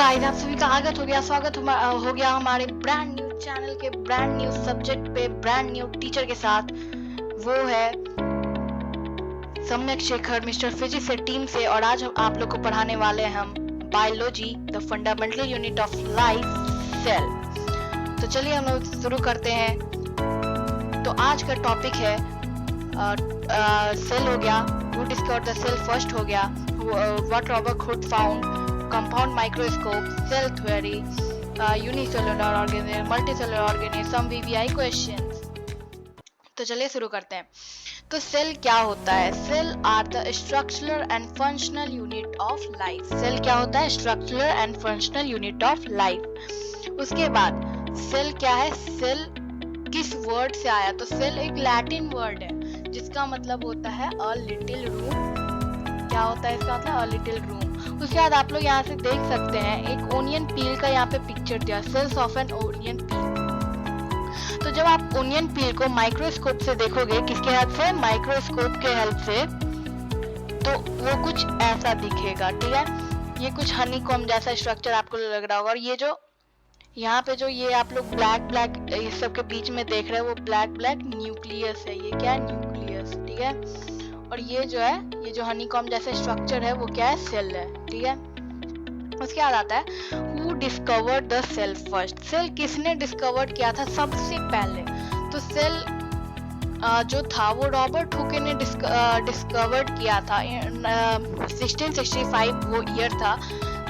Guys, आप सभी का स्वागत हो गया हमारे ब्रांड न्यू चैनल के ब्रांड न्यू सब्जेक्ट पे ब्रांड न्यू टीचर के साथ। वो है सम्यक शेखर मिस्टर फिजिक्स से टीम से। और आज हम आप लोग को पढ़ाने वाले हैं हम biology the fundamental unit of life, cell. तो चलिए हम लोग शुरू करते हैं। तो आज का टॉपिक है सेल हो गया, who discovered the cell first हो गया, what Robert Hooke found, compound microscope, cell theory, unicellular organism, multicellular organism, some VVI questions. तो चलिए शुरू करते हैं। तो सेल क्या होता है? Cell are the structural and functional unit of life. Cell क्या होता है? Structural and functional unit of life. उसके बाद सेल क्या है? सेल किस वर्ड से आया? तो सेल एक लैटिन वर्ड है जिसका मतलब होता है अ लिटिल रूम। क्या होता है इसका मतलब? A little room. उसके बाद आप लोग यहाँ से देख सकते हैं एक ओनियन पील का यहाँ पे पिक्चर दिया, सेल्स ऑफ एन ओनियन पील। तो जब आप ओनियन पील को माइक्रोस्कोप से देखोगे, किसके हेल्प से? माइक्रोस्कोप के हेल्प से, तो वो कुछ ऐसा दिखेगा, ठीक है। ये कुछ हनीकॉम्ब जैसा स्ट्रक्चर आपको लग रहा होगा। और ये जो यहाँ पे जो ये आप लोग ब्लैक ब्लैक ये सब के बीच में देख रहे हैं, वो ब्लैक ब्लैक न्यूक्लियस है। ये क्या है? न्यूक्लियस, ठीक है। और ये जो है, ये जो हनीकॉम्ब जैसा स्ट्रक्चर है, वो क्या है? सेल है, ठीक है। उसके बाद आता है who discovered the cell first. Cell किसने डिस्कवर किया था सबसे पहले? तो सेल जो था वो रॉबर्ट हुक ने डिस्कवर्ड किया था। 1665 वो ईयर था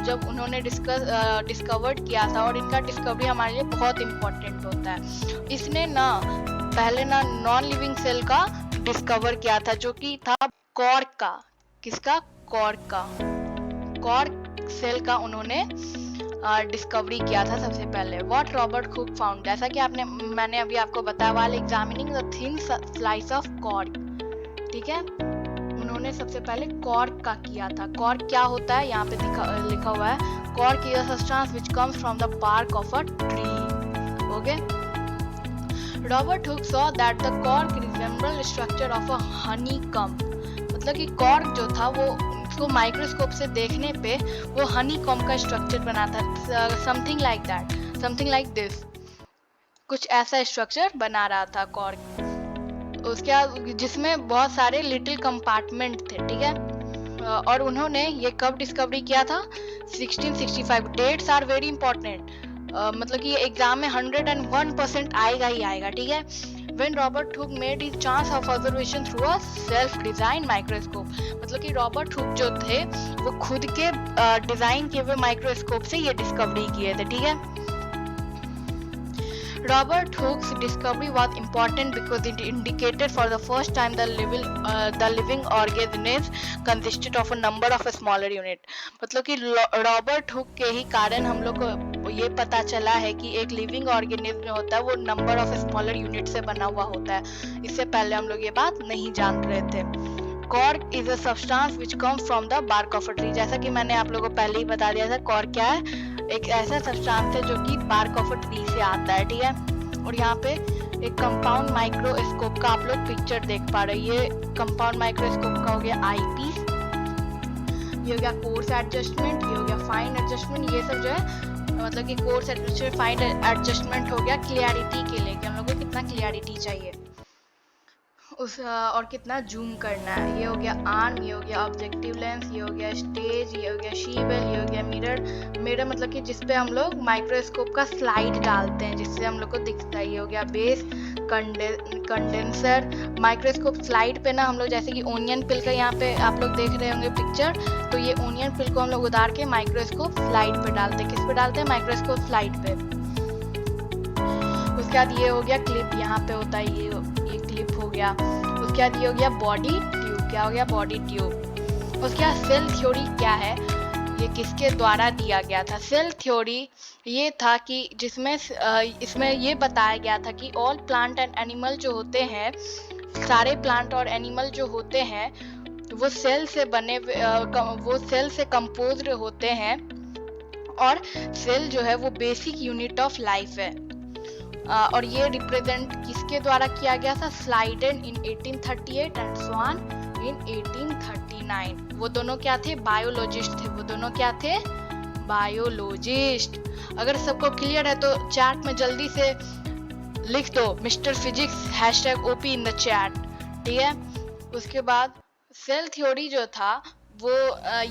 जब उन्होंने डिस्कवर्ड किया था। और इनका डिस्कवरी हमारे लिए बहुत इम्पोर्टेंट होता है। इसने पहले नॉन लिविंग सेल का डिस्कवर किया था, जो कि था कॉर्क का। किसका? कॉर्क का। कॉर्क सेल का उन्होंने डिस्कवरी किया था सबसे पहले। व्हाट रॉबर्ट हुक फाउंड, जैसा कि मैंने अभी आपको बताया, while examining the thin slice of cork, ठीक है। उन्होंने सबसे पहले कॉर्क का किया था। कॉर्क क्या होता है? यहाँ पे लिखा हुआ है, cork is a substance which comes from the bark of a tree. Okay. Robert Hooke saw that the cork resemble structure of a honeycomb. मतलब कि कॉर्क जो था वो उसको माइक्रोस्कोप से देखने पे वो हनीकॉम्ब का स्ट्रक्चर बना था। Something like that, something like this, कुछ ऐसा स्ट्रक्चर बना रहा था कॉर्क। उसके बाद जिसमें बहुत सारे लिटिल कंपार्टमेंट थे, ठीक है। और उन्होंने ये कब डिस्कवरी किया था? 1665। Dates are very important. मतलब कि ये एग्जाम में 101% आएगा ही आएगा, ठीक है। When Robert Hooke made his chance of observation through a self-designed microscope, मतलब कि रॉबर्ट हुक जो थे वो खुद के डिजाइन किए हुए माइक्रोस्कोप से ये डिस्कवरी किए थे, ठीक है। Robert Hooke's discovery was important because it indicated for the first time the living organism consisted of a number of smaller unit। मतलब कि रॉबर्ट हुक के ही कारण हम लोग को ये पता चला है कि एक लिविंग ऑर्गेनिज्म जो होता है वो नंबर ऑफ स्मॉलर यूनिट से बना हुआ होता है। इससे पहले हम लोग ये बात नहीं जान रहे थे। Cork is a substance which comes from the bark of a tree. जैसा कि मैंने आप लोगों को पहले ही बता दिया था, कॉर्क क्या है? एक ऐसा सब्सटेंस है जो कि बार्क ऑफ अ ट्री से आता है, ठीक है। और यहाँ पे एक कंपाउंड माइक्रोस्कोप का आप लोग पिक्चर देख पा रहे हैं। ये कंपाउंड माइक्रोस्कोप का हो गया आईपीस, ये हो गया कोर्स एडजस्टमेंट, ये हो गया फाइन एडजस्टमेंट। ये सब जो है मतलब कि कोर्स एडजस्टमेंट, फाइन एडजस्टमेंट हो गया क्लियरिटी के लिए कि हम लोग को कितना क्लियरिटी चाहिए और कितना जूम करना है। ये हो गया आर्म, ये हो गया ऑब्जेक्टिव लेंस, ये हो गया स्टेज, ये हो गया शीवेल, ये हो गया मिरर। मिरर मतलब कि जिसपे हम लोग माइक्रोस्कोप का स्लाइड डालते हैं जिससे हम लोग को दिखता है। ये हो गया बेस, कंडेंसर। माइक्रोस्कोप स्लाइड पे हम लोग जैसे कि ओनियन पिल का यहाँ पे आप लोग देख रहे होंगे पिक्चर, तो ये ओनियन पिल को हम लोग उतार के माइक्रोस्कोप स्लाइड पे डालते हैं। किस पे डालते हैं? माइक्रोस्कोप स्लाइड पे। उसके बाद ये हो गया क्लिप, यहाँ पे होता है ये क्लिप हो गया। उसके बाद ये हो गया बॉडी ट्यूब। क्या हो गया? Body tube. उसके बाद सेल थ्योरी क्या है? ये किसके द्वारा दिया गया था? सेल थ्योरी ये था कि जिसमें इसमें ये बताया गया था कि ऑल प्लांट एंड एनिमल जो होते हैं, सारे प्लांट और एनिमल जो होते हैं वो सेल से बने, वो सेल से कंपोज्ड होते हैं। और सेल जो है वो बेसिक यूनिट ऑफ लाइफ है। और ये रिप्रेजेंट किसके द्वारा किया गया था? स्लाइडेन इन 1838 एंड स्वान इन 1839। वो दोनों क्या थे? बायोलॉजिस्ट थे। वो दोनों क्या थे? बायोलॉजिस्ट। अगर सबको क्लियर है तो चैट में जल्दी से लिख दो mister physics #OP in the chat, ठीक है। उसके बाद सेल थ्योरी जो था वो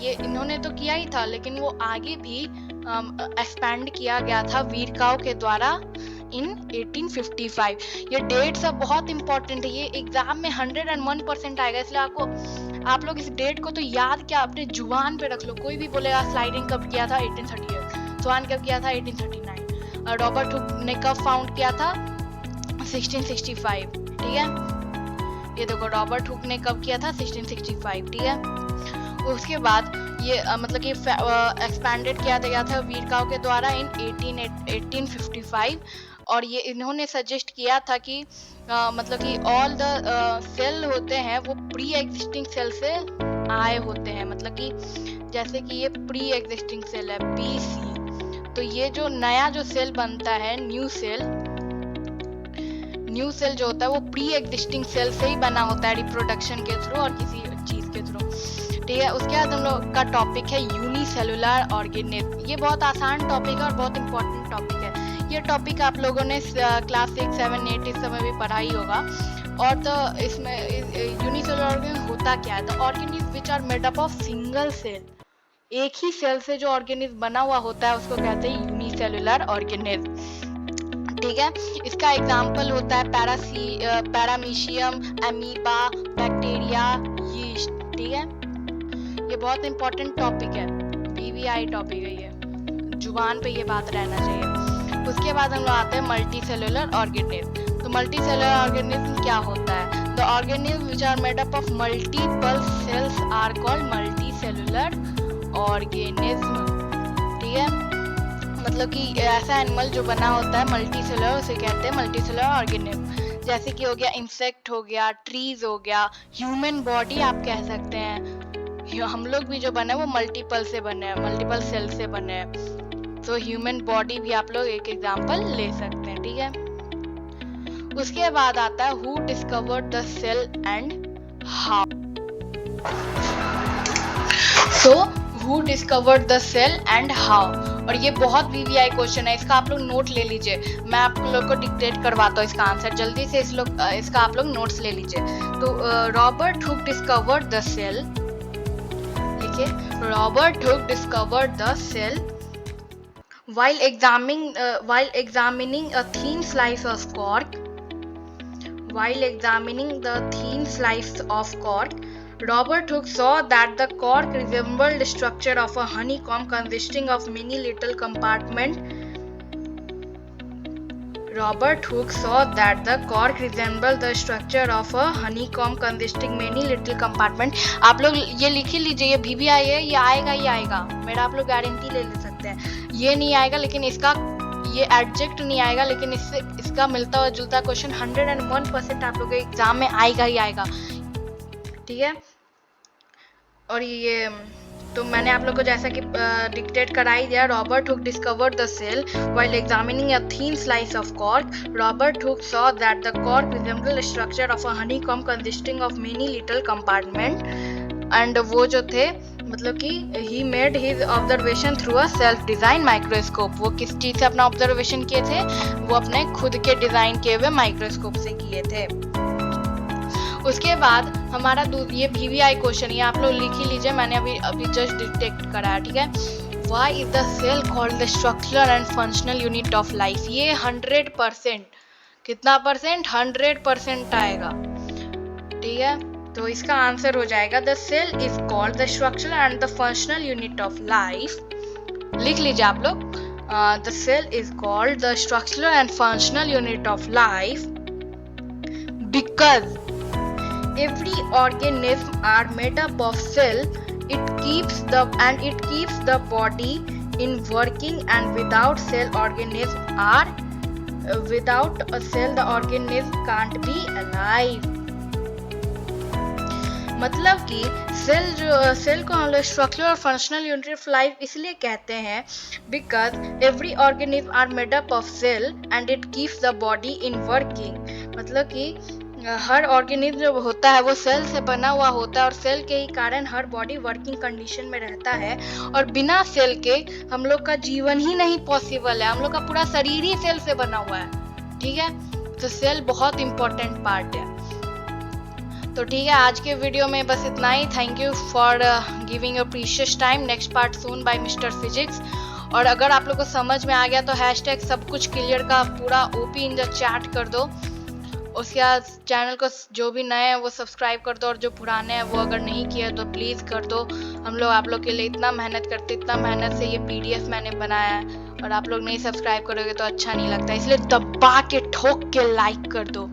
ये इन्होंने तो किया ही था, लेकिन वो आगे भी एक्सपैंड किया गया था वीरकाउ के द्वारा इन 1855। ये डेट सब बहुत इंपॉर्टेंट है, ये एग्जाम में 101% आएगा, इसलिए आप लोग इस डेट को तो याद क्या अपने जुबान पे रख लो। कोई भी बोलेगा स्लाइडिंग कब किया था 1838, स्वान कब किया था 1839, और रॉबर्ट हुक ने कब फाउंड किया था 1665, ठीक है। ये देखो रॉबर्ट हुक ने कब किया था 1665, ठीक है। उसके बाद ये मतलब कि एक्सपैंडेड किया गया था वीरकाउ के द्वारा इन 1855, और ये इन्होंने सजेस्ट किया था कि मतलब कि ऑल द सेल होते हैं वो प्री एग्जिस्टिंग सेल से आए होते हैं, मतलब कि जैसे कि ये प्री एग्जिस्टिंग सेल है BC, तो ये जो नया जो सेल बनता है न्यू सेल जो होता है वो प्री एग्जिस्टिंग सेल से ही बना होता है, रिप्रोडक्शन के थ्रू और किसी चीज के थ्रू, ठीक है। उसके बाद हम लोग का टॉपिक है यूनिसेलुलर ऑर्गेनिज्म। ये बहुत आसान टॉपिक है और बहुत इंपॉर्टेंट टॉपिक है। ये टॉपिक आप लोगों ने क्लास 6, 7, 8 इस समय भी पढ़ा ही होगा। और तो इसमें यूनिसेलुलर ऑर्गेनिज्म होता क्या है, तो organism which are made up of single cell, एक ही सेल से जो ऑर्गेनिज्म बना हुआ होता है उसको कहते हैं यूनिसेलुलर ऑर्गेनिज्म, ठीक है। इसका एग्जाम्पल होता है पैरामीशियम, अमीबा, बैक्टीरिया, यीस्ट, ठीक है। ये बहुत इंपॉर्टेंट टॉपिक है, BVI टॉपिक है, ये जुबान पे ये बात रहना चाहिए। उसके बाद हम लोग आते हैं मल्टी सेलुलर ऑर्गेनिज्म। तो मल्टी सेलुलर ऑर्गेनिज्म क्या होता है, the organism which are made up of multiple cells are called multicellular organism, ठीक है। मतलब कि ऐसा एनिमल जो बना होता है मल्टी सेलुलर उसे कहते हैं मल्टी सेलुलर ऑर्गेनिज्म। जैसे कि हो गया इंसेक्ट, हो गया ट्रीज, हो गया ह्यूमन बॉडी, आप कह सकते हैं हम लोग भी जो बने वो मल्टीपल से बने हैं, मल्टीपल सेल से बने हैं, तो ह्यूमन बॉडी भी आप लोग एक एग्जांपल ले सकते हैं, ठीक है। उसके बाद आता है who discovered the cell and how. So who discovered the cell and how, और ये बहुत VVI क्वेश्चन है, इसका आप लोग नोट ले लीजिए। मैं आप लोग को डिक्टेट करवाता हूँ इसका आंसर, जल्दी से इसका आप लोग नोट्स ले लीजिए। तो Robert Hooke discovered the cell, Robert Hooke discovered the cell while examining a thin slice of cork. While examining the thin slice of cork, Robert Hooke saw that the cork resembled the structure of a honeycomb consisting of many little compartments. Robert Hooke saw that the cork resembled the structure of a honeycomb consisting many little compartments. आप लोग ये लिख ही लीजिए, ये VVI है, ये आएगा ही आएगा, मेरा आप लोग गारंटी ले सकते हैं। ये नहीं आएगा, लेकिन इसका ये एडजेक्ट नहीं आएगा, लेकिन इसका मिलता हुआ जुलता क्वेश्चन 101% आप लोग के एग्जाम में आएगा ही आएगा, ठीक है। और ये तो मैंने आप लोग को जैसा कि डिक्टेट करा ही दिया। Robert Hooke discovered the cell while examining a thin slice of cork. Robert Hooke saw that the cork resembled the structure of a honeycomb consisting of many little compartment, and वो जो थे मतलब कि he made his observation through a self design microscope. वो किस चीज से अपना ऑब्जर्वेशन किए थे, वो अपने खुद के डिजाइन किए हुए माइक्रोस्कोप से किए थे। उसके बाद हमारा ये VVI क्वेश्चन, ये आप लोग लिख ही लीजिए, मैंने अभी जस्ट डिटेक्ट करा है, ठीक है। Why is the cell called the structural and functional unit of life? ये 100%, कितना परसेंट, 100% आएगा, ठीक है। तो इसका आंसर हो जाएगा the cell is called the structural and the functional unit of life. लिख लीजिए आप लोग, the cell is called the structural and functional unit of life because every organism are made up of cell. It keeps the body in working, and without a cell the organism can't be alive. मतलब कि cell को हम लोग structural और functional unit of life इसलिए कहते हैं because every organism are made up of cell and it keeps the body in working. मतलब कि हर ऑर्गेनिज्म जो होता है वो सेल से बना हुआ होता है और सेल के ही कारण हर बॉडी वर्किंग कंडीशन में रहता है। और बिना सेल के हम लोग का जीवन ही नहीं पॉसिबल है, हम लोग का पूरा शरीर ही सेल से बना हुआ है, ठीक है। तो सेल बहुत इंपॉर्टेंट पार्ट है। तो ठीक है, आज के वीडियो में बस इतना ही। Thank you for giving your precious time. Next part soon bye Mister physics. और अगर आप लोग को समझ में आ गया तो हैशटैग सब कुछ क्लियर का पूरा ओपी इन द चैट कर दो। उसके बाद चैनल को जो भी नए हैं वो सब्सक्राइब कर दो, और जो पुराने हैं वो अगर नहीं किया तो प्लीज़ कर दो। हम लोग आप लोग के लिए इतना मेहनत करते, इतना मेहनत से ये PDF मैंने बनाया है, और आप लोग नहीं सब्सक्राइब करोगे तो अच्छा नहीं लगता, इसलिए दबा के ठोक के लाइक कर दो।